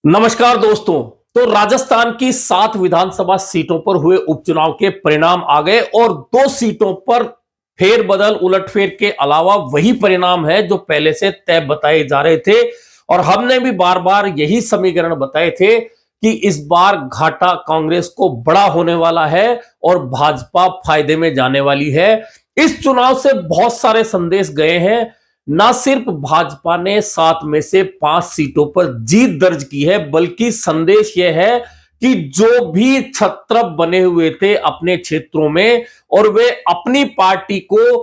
नमस्कार दोस्तों। तो राजस्थान की 7 विधानसभा सीटों पर हुए उपचुनाव के परिणाम आ गए और 2 सीटों पर फेरबदल उलटफेर के अलावा वही परिणाम है जो पहले से तय बताए जा रहे थे। और हमने भी बार बार यही समीकरण बताए थे कि इस बार घाटा कांग्रेस को बड़ा होने वाला है और भाजपा फायदे में जाने वाली है। इस चुनाव से बहुत सारे संदेश गए हैं। ना सिर्फ भाजपा ने 7 में से 5 सीटों पर जीत दर्ज की है, बल्कि संदेश यह है कि जो भी छत्रप बने हुए थे अपने क्षेत्रों में और वे अपनी पार्टी को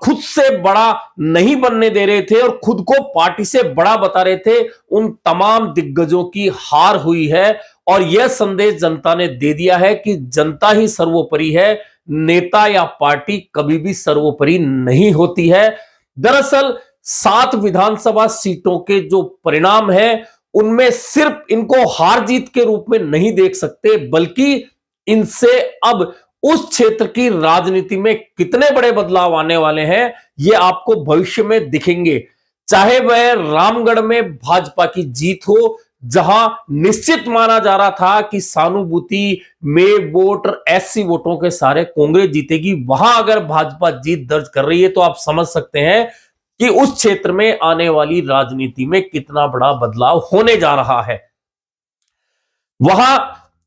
खुद से बड़ा नहीं बनने दे रहे थे और खुद को पार्टी से बड़ा बता रहे थे, उन तमाम दिग्गजों की हार हुई है। और यह संदेश जनता ने दे दिया है कि जनता ही सर्वोपरि है, नेता या पार्टी कभी भी सर्वोपरि नहीं होती है। दरअसल 7 विधानसभा सीटों के जो परिणाम हैं, उनमें सिर्फ इनको हार जीत के रूप में नहीं देख सकते, बल्कि इनसे अब उस क्षेत्र की राजनीति में कितने बड़े बदलाव आने वाले हैं, ये आपको भविष्य में दिखेंगे। चाहे वह रामगढ़ में भाजपा की जीत हो, जहां निश्चित माना जा रहा था कि सहानुभूति में वोट और एससी वोटों के सारे कांग्रेस जीतेगी, वहां अगर भाजपा जीत दर्ज कर रही है तो आप समझ सकते हैं कि उस क्षेत्र में आने वाली राजनीति में कितना बड़ा बदलाव होने जा रहा है। वहां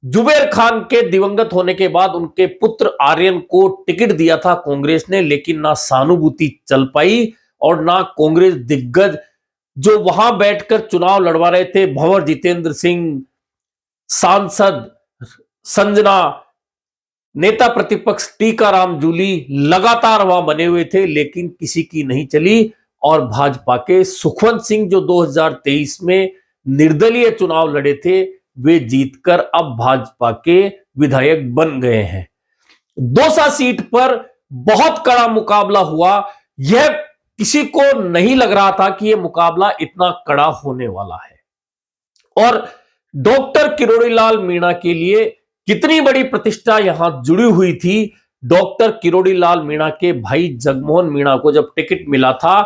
जुबेर खान के दिवंगत होने के बाद उनके पुत्र आर्यन को टिकट दिया था कांग्रेस ने, लेकिन ना सहानुभूति चल पाई और ना कांग्रेस दिग्गज जो वहां बैठकर चुनाव लड़वा रहे थे, भंवर जितेंद्र सिंह, सांसद संजना, नेता प्रतिपक्ष टीकाराम जूली लगातार वहां बने हुए थे, लेकिन किसी की नहीं चली। और भाजपा के सुखवंत सिंह जो 2023 में निर्दलीय चुनाव लड़े थे, वे जीतकर अब भाजपा के विधायक बन गए हैं। दौसा सीट पर बहुत कड़ा मुकाबला हुआ। यह किसी को नहीं लग रहा था कि यह मुकाबला इतना कड़ा होने वाला है। और डॉक्टर किरोड़ीलाल मीणा के लिए कितनी बड़ी प्रतिष्ठा यहां जुड़ी हुई थी। डॉक्टर किरोड़ीलाल मीणा के भाई जगमोहन मीणा को जब टिकट मिला था,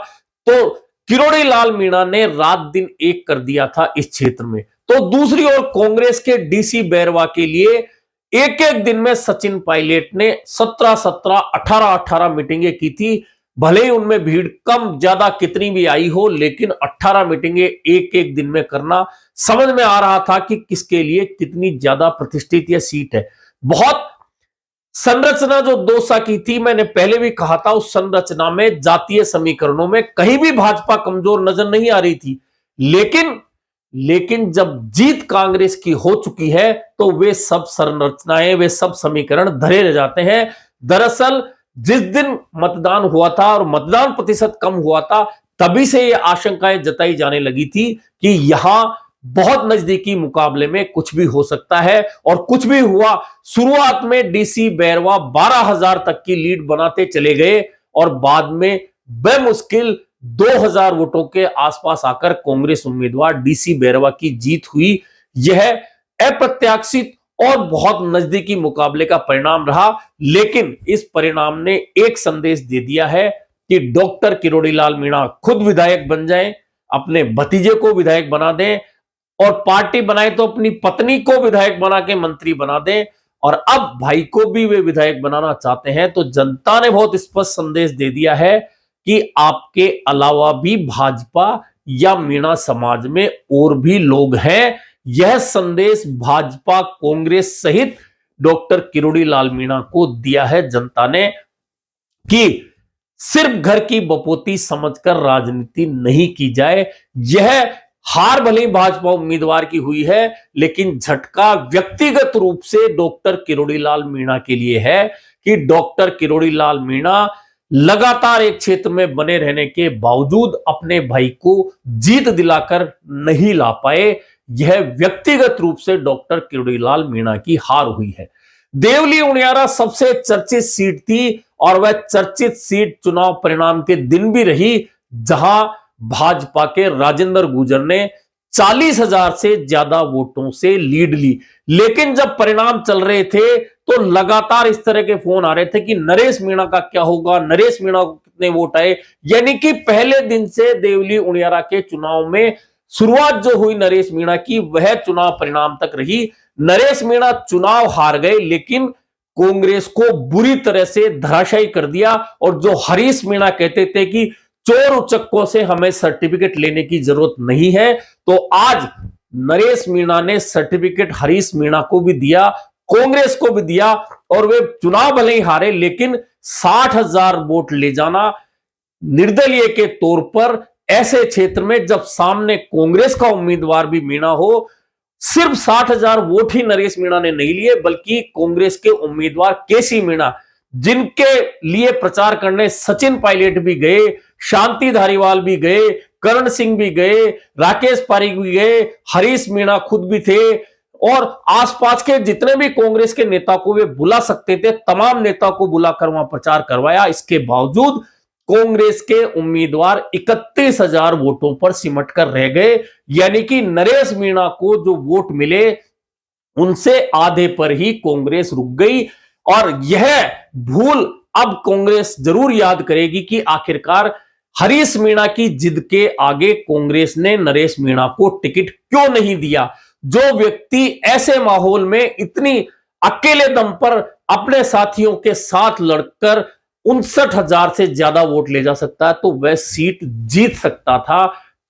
तो किरोड़ीलाल मीणा ने रात दिन एक कर दिया था इस क्षेत्र में। तो दूसरी ओर कांग्रेस के डीसी बैरवा के लिए एक एक दिन में सचिन पायलट ने 17-17, 18-18 मीटिंगें की थी। भले ही उनमें भीड़ कम ज्यादा कितनी भी आई हो, लेकिन 18 मीटिंगें एक एक दिन में करना समझ में आ रहा था कि किसके लिए कितनी ज्यादा प्रतिष्ठित यह सीट है। बहुत संरचना जो दौसा की थी, मैंने पहले भी कहा था, उस संरचना में जातीय समीकरणों में कहीं भी भाजपा कमजोर नजर नहीं आ रही थी। लेकिन जब जीत कांग्रेस की हो चुकी है, तो वे सब संरचनाएं, वे सब समीकरण धरे रह जाते हैं। दरअसल जिस दिन मतदान हुआ था और मतदान प्रतिशत कम हुआ था, तभी से ये आशंकाएं जताई जाने लगी थी कि यहां बहुत नजदीकी मुकाबले में कुछ भी हो सकता है। और कुछ भी हुआ। शुरुआत में डीसी बैरवा 12,000 तक की लीड बनाते चले गए और बाद में बेमुश्किल 2,000 वोटों के आसपास आकर कांग्रेस उम्मीदवार डीसी बैरवा की जीत हुई। यह अप्रत्याशित और बहुत नजदीकी मुकाबले का परिणाम रहा, लेकिन इस परिणाम ने एक संदेश दे दिया है कि डॉक्टर किरोड़ीलाल मीणा खुद विधायक बन जाएं, अपने भतीजे को विधायक बना दें और पार्टी बनाए तो अपनी पत्नी को विधायक बना के मंत्री बना दें। और अब भाई को भी वे विधायक बनाना चाहते हैं। तो जनता ने बहुत स्पष्ट संदेश दे दिया है कि आपके अलावा भी भाजपा या मीणा समाज में और भी लोग हैं। यह संदेश भाजपा कांग्रेस सहित डॉक्टर किरोड़ीलाल मीणा को दिया है जनता ने कि सिर्फ घर की बपोती समझकर राजनीति नहीं की जाए। यह हार भले ही भाजपा उम्मीदवार की हुई है, लेकिन झटका व्यक्तिगत रूप से डॉक्टर किरोड़ीलाल मीणा के लिए है कि डॉक्टर किरोड़ीलाल मीणा लगातार एक क्षेत्र में बने रहने के बावजूद अपने भाई को जीत दिलाकर नहीं ला पाए। यह व्यक्तिगत रूप से डॉक्टर किरोड़ीलाल मीणा की हार हुई है। देवली उनियारा सबसे चर्चित सीट थी और वह चर्चित सीट चुनाव परिणाम के दिन भी रही, जहां भाजपा के राजेंद्र गुर्जर ने 40,000 से ज्यादा वोटों से लीड ली। लेकिन जब परिणाम चल रहे थे, तो लगातार इस तरह के फोन आ रहे थे कि नरेश मीणा का क्या होगा, नरेश मीणा को कितने वोट आए। यानी कि पहले दिन से देवली उनियारा के चुनाव में शुरुआत जो हुई नरेश मीणा की वह चुनाव परिणाम तक रही। नरेश मीणा चुनाव हार गए लेकिन कांग्रेस को बुरी तरह से धराशायी कर दिया। और जो हरीश मीणा कहते थे कि चोर उचक्कों से हमें सर्टिफिकेट लेने की जरूरत नहीं है, तो आज नरेश मीणा ने सर्टिफिकेट हरीश मीणा को भी दिया, कांग्रेस को भी दिया। और वे चुनाव भले ही हारे लेकिन 60,000 वोट ले जाना निर्दलीय के तौर पर ऐसे क्षेत्र में जब सामने कांग्रेस का उम्मीदवार भी मीणा हो, सिर्फ 60,000 वोट ही नरेश मीणा ने नहीं लिए बल्कि कांग्रेस के उम्मीदवार केसी मीणा, जिनके लिए प्रचार करने सचिन पायलट भी गए, शांति धारीवाल भी गए, करण सिंह भी गए, राकेश पारीक भी गए, हरीश मीणा खुद भी थे और आसपास के जितने भी कांग्रेस के नेता को वे बुला सकते थे तमाम नेता को बुलाकर वहां प्रचार करवाया। इसके बावजूद कांग्रेस के उम्मीदवार 31,000 वोटों पर सिमट कर रह गए, यानी कि नरेश मीणा को जो वोट मिले उनसे आधे पर ही कांग्रेस रुक गई। और यह भूल अब कांग्रेस जरूर याद करेगी कि आखिरकार हरीश मीणा की जिद के आगे कांग्रेस ने नरेश मीणा को टिकट क्यों नहीं दिया। जो व्यक्ति ऐसे माहौल में इतनी अकेले दम पर अपने साथियों के साथ लड़कर 59,000 से ज्यादा वोट ले जा सकता है तो वह सीट जीत सकता था।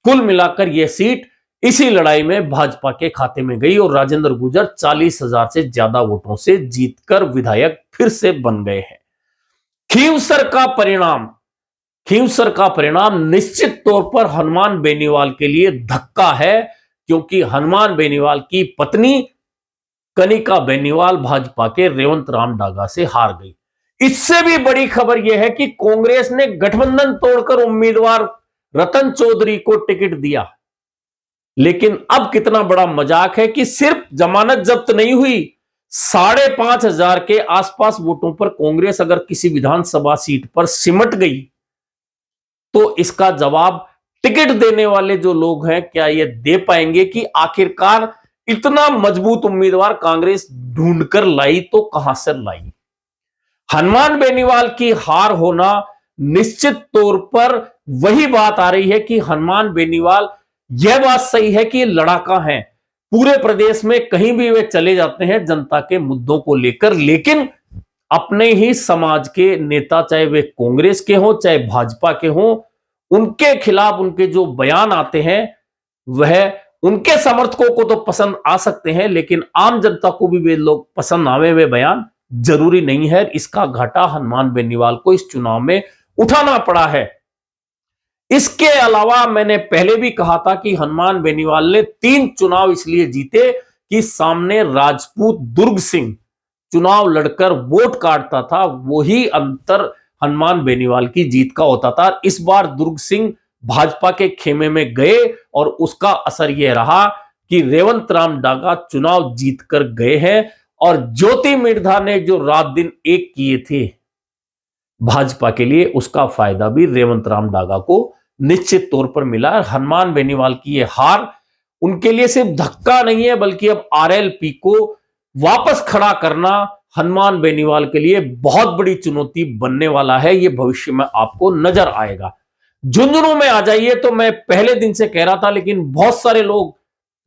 कुल मिलाकर यह सीट इसी लड़ाई में भाजपा के खाते में गई और राजेंद्र गुर्जर 40,000 से ज्यादा वोटों से जीतकर विधायक फिर से बन गए हैं। खींवसर का परिणाम निश्चित तौर पर हनुमान बेनीवाल के लिए धक्का है, क्योंकि हनुमान बेनीवाल की पत्नी कनिका बेनीवाल भाजपा के रेवंत राम डागा से हार गई। इससे भी बड़ी खबर यह है कि कांग्रेस ने गठबंधन तोड़कर उम्मीदवार रतन चौधरी को टिकट दिया। लेकिन अब कितना बड़ा मजाक है कि सिर्फ जमानत जब्त नहीं हुई, 5,500 के आसपास वोटों पर कांग्रेस अगर किसी विधानसभा सीट पर सिमट गई तो इसका जवाब टिकट देने वाले जो लोग हैं क्या ये दे पाएंगे कि आखिरकार इतना मजबूत उम्मीदवार कांग्रेस ढूंढकर लाई तो कहां से लाई। हनुमान बेनीवाल की हार होना निश्चित तौर पर वही बात आ रही है कि हनुमान बेनीवाल, यह बात सही है कि लड़ाका हैं, पूरे प्रदेश में कहीं भी वे चले जाते हैं जनता के मुद्दों को लेकर, लेकिन अपने ही समाज के नेता चाहे वे कांग्रेस के हों चाहे भाजपा के हों, उनके खिलाफ उनके जो बयान आते हैं वह उनके समर्थकों को तो पसंद आ सकते हैं लेकिन आम जनता को भी वे लोग पसंद आवे वे बयान जरूरी नहीं है। इसका घाटा हनुमान बेनीवाल को इस चुनाव में उठाना पड़ा है। इसके अलावा मैंने पहले भी कहा था कि हनुमान बेनीवाल ने 3 चुनाव इसलिए जीते कि सामने राजपूत दुर्ग सिंह चुनाव लड़कर वोट काटता था, वही अंतर हनुमान बेनीवाल की जीत का होता था। इस बार दुर्ग सिंह भाजपा के खेमे में गए और उसका असर यह रहा कि रेवंत राम डागा चुनाव जीतकर गए हैं और ज्योति मिर्धा ने जो रात दिन एक किए थे भाजपा के लिए, उसका फायदा भी रेवंत राम डागा को निश्चित तौर पर मिला। हनुमान बेनीवाल की यह हार उनके लिए सिर्फ धक्का नहीं है बल्कि अब आरएलपी को वापस खड़ा करना हनुमान बेनीवाल के लिए बहुत बड़ी चुनौती बनने वाला है। यह भविष्य में आपको नजर आएगा। झुंझुनू में आ जाइए, तो मैं पहले दिन से कह रहा था लेकिन बहुत सारे लोग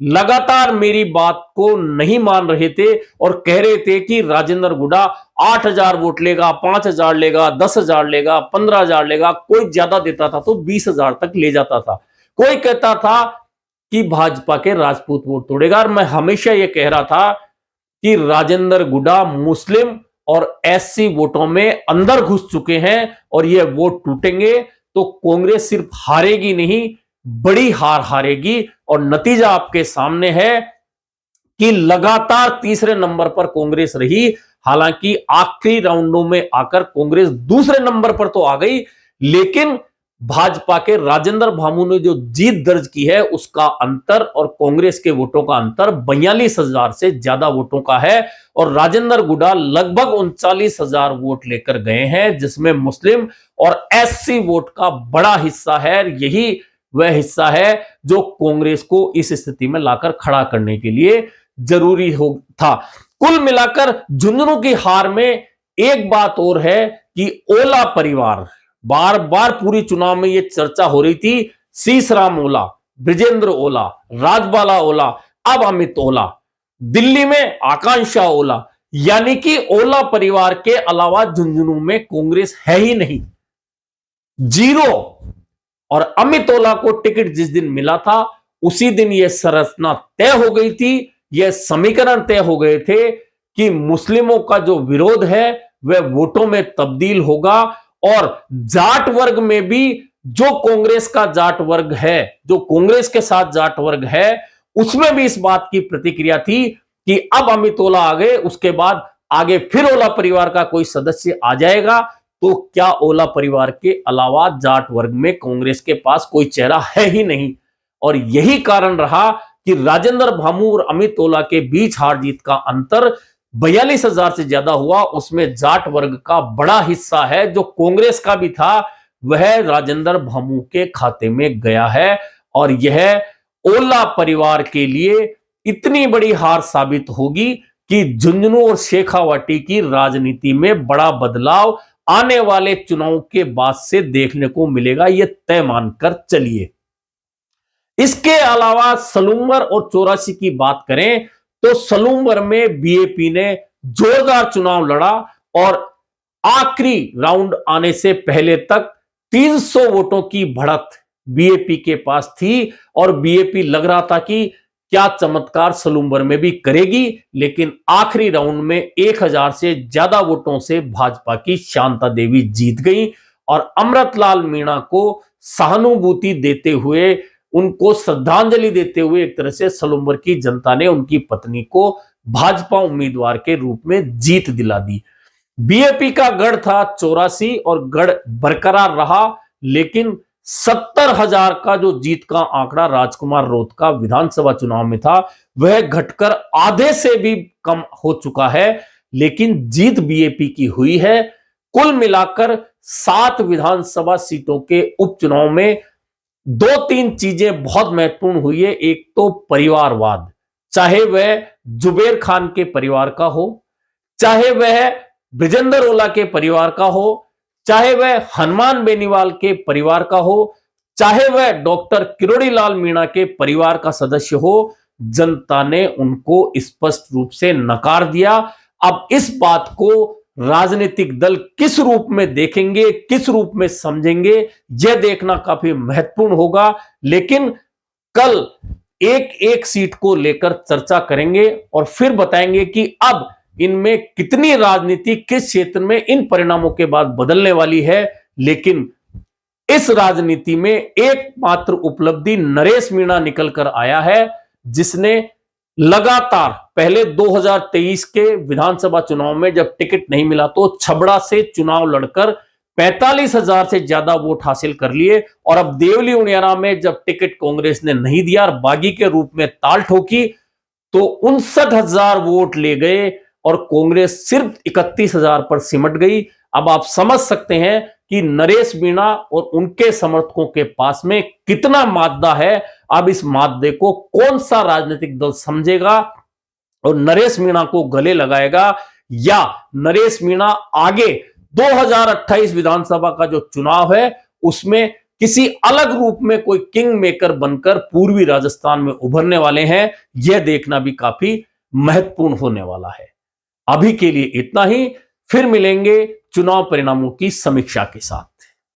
लगातार मेरी बात को नहीं मान रहे थे और कह रहे थे कि राजेंद्र गुडा 8,000 वोट लेगा, 5,000 लेगा, 10,000 लेगा, 15,000 लेगा, कोई ज्यादा देता था तो 20,000 तक ले जाता था, कोई कहता था कि भाजपा के राजपूत वोट तोड़ेगा। और मैं हमेशा यह कह रहा था कि राजेंद्र गुडा मुस्लिम और एससी वोटों में अंदर घुस चुके हैं और यह वोट टूटेंगे तो कांग्रेस सिर्फ हारेगी नहीं, बड़ी हार हारेगी। और नतीजा आपके सामने है कि लगातार तीसरे नंबर पर कांग्रेस रही। हालांकि आखिरी राउंडों में आकर कांग्रेस दूसरे नंबर पर तो आ गई, लेकिन भाजपा के राजेंद्र भामू ने जो जीत दर्ज की है उसका अंतर और कांग्रेस के वोटों का अंतर 42,000 से ज्यादा वोटों का है। और राजेंद्र गुडा लगभग 39,000 वोट लेकर गए हैं, जिसमें मुस्लिम और एससी वोट का बड़ा हिस्सा है। यही वह हिस्सा है जो कांग्रेस को इस स्थिति में लाकर खड़ा करने के लिए जरूरी हो था। कुल मिलाकर झुंझुनू की हार में एक बात और है कि ओला परिवार, बार बार पूरी चुनाव में यह चर्चा हो रही थी, शीश राम ओला ब्रिजेंद्र ओला, राजबाला ओला, अब अमित ओला, दिल्ली में आकांक्षा ओला, यानी कि ओला परिवार के अलावा झुंझुनू में कांग्रेस है ही नहीं, जीरो। और अमित ओला को टिकट जिस दिन मिला था उसी दिन यह संरचना तय हो गई थी, यह समीकरण तय हो गए थे कि मुस्लिमों का जो विरोध है वह वोटों में तब्दील होगा, और जाट वर्ग में भी जो कांग्रेस का जाट वर्ग है, जो कांग्रेस के साथ जाट वर्ग है, उसमें भी इस बात की प्रतिक्रिया थी कि अब अमित ओला आ गए, उसके बाद आगे फिर ओला परिवार का कोई सदस्य आ जाएगा तो क्या ओला परिवार के अलावा जाट वर्ग में कांग्रेस के पास कोई चेहरा है ही नहीं। और यही कारण रहा कि राजेंद्र भामू और अमित ओला के बीच हार जीत का अंतर 42,000 से ज्यादा हुआ, उसमें जाट वर्ग का बड़ा हिस्सा है जो कांग्रेस का भी था, वह राजेंद्र भामू के खाते में गया है। और यह ओला परिवार के लिए इतनी बड़ी हार साबित होगी कि झुंझुनू और शेखावाटी की राजनीति में बड़ा बदलाव आने वाले चुनाव के बाद से देखने को मिलेगा, यह तय मानकर चलिए। इसके अलावा सलूम्बर और चौरासी की बात करें तो सलूम्बर में बीएपी ने जोरदार चुनाव लड़ा और आखिरी राउंड आने से पहले तक 300 वोटों की बढ़त बीएपी के पास थी, और बीएपी लग रहा था कि क्या चमत्कार सलूम्बर में भी करेगी, लेकिन आखिरी राउंड में 1000 से ज्यादा वोटों से भाजपा की शांता देवी जीत गई, और अमृतलाल मीणा को सहानुभूति देते हुए, उनको श्रद्धांजलि देते हुए एक तरह से सलूम्बर की जनता ने उनकी पत्नी को भाजपा उम्मीदवार के रूप में जीत दिला दी। बीएपी का गढ़ था 84 और गढ़ बरकरार रहा, लेकिन 70,000 का जो जीत का आंकड़ा राजकुमार रोत का विधानसभा चुनाव में था वह घटकर आधे से भी कम हो चुका है, लेकिन जीत बीएपी की हुई है। कुल मिलाकर 7 विधानसभा सीटों के उपचुनाव में 2-3 चीजें बहुत महत्वपूर्ण हुई है। एक तो परिवारवाद, चाहे वह जुबेर खान के परिवार का हो, चाहे वह ब्रिजेंद्र ओला के परिवार का हो, चाहे वह हनुमान बेनीवाल के परिवार का हो, चाहे वह डॉक्टर किरोड़ीलाल मीणा के परिवार का सदस्य हो, जनता ने उनको स्पष्ट रूप से नकार दिया। अब इस बात को राजनीतिक दल किस रूप में देखेंगे, किस रूप में समझेंगे, यह देखना काफी महत्वपूर्ण होगा। लेकिन कल एक एक सीट को लेकर चर्चा करेंगे और फिर बताएंगे कि अब इनमें कितनी राजनीति किस क्षेत्र में इन परिणामों के बाद बदलने वाली है। लेकिन इस राजनीति में एकमात्र उपलब्धि नरेश मीणा निकल कर आया है, जिसने लगातार पहले 2023 के विधानसभा चुनाव में जब टिकट नहीं मिला तो छबड़ा से चुनाव लड़कर 45,000 से ज्यादा वोट हासिल कर लिए, और अब देवली उनियारा में जब टिकट कांग्रेस ने नहीं दिया और बागी के रूप में ताल ठोकी तो 59,000 वोट ले गए और कांग्रेस सिर्फ 31,000 पर सिमट गई। अब आप समझ सकते हैं कि नरेश मीणा और उनके समर्थकों के पास में कितना मादा है। अब इस मादे को कौन सा राजनीतिक दल समझेगा और नरेश मीणा को गले लगाएगा, या नरेश मीणा आगे 2028 विधानसभा का जो चुनाव है उसमें किसी अलग रूप में कोई किंग मेकर बनकर पूर्वी राजस्थान में उभरने वाले हैं, यह देखना भी काफी महत्वपूर्ण होने वाला है। अभी के लिए इतना ही, फिर मिलेंगे चुनाव परिणामों की समीक्षा के साथ।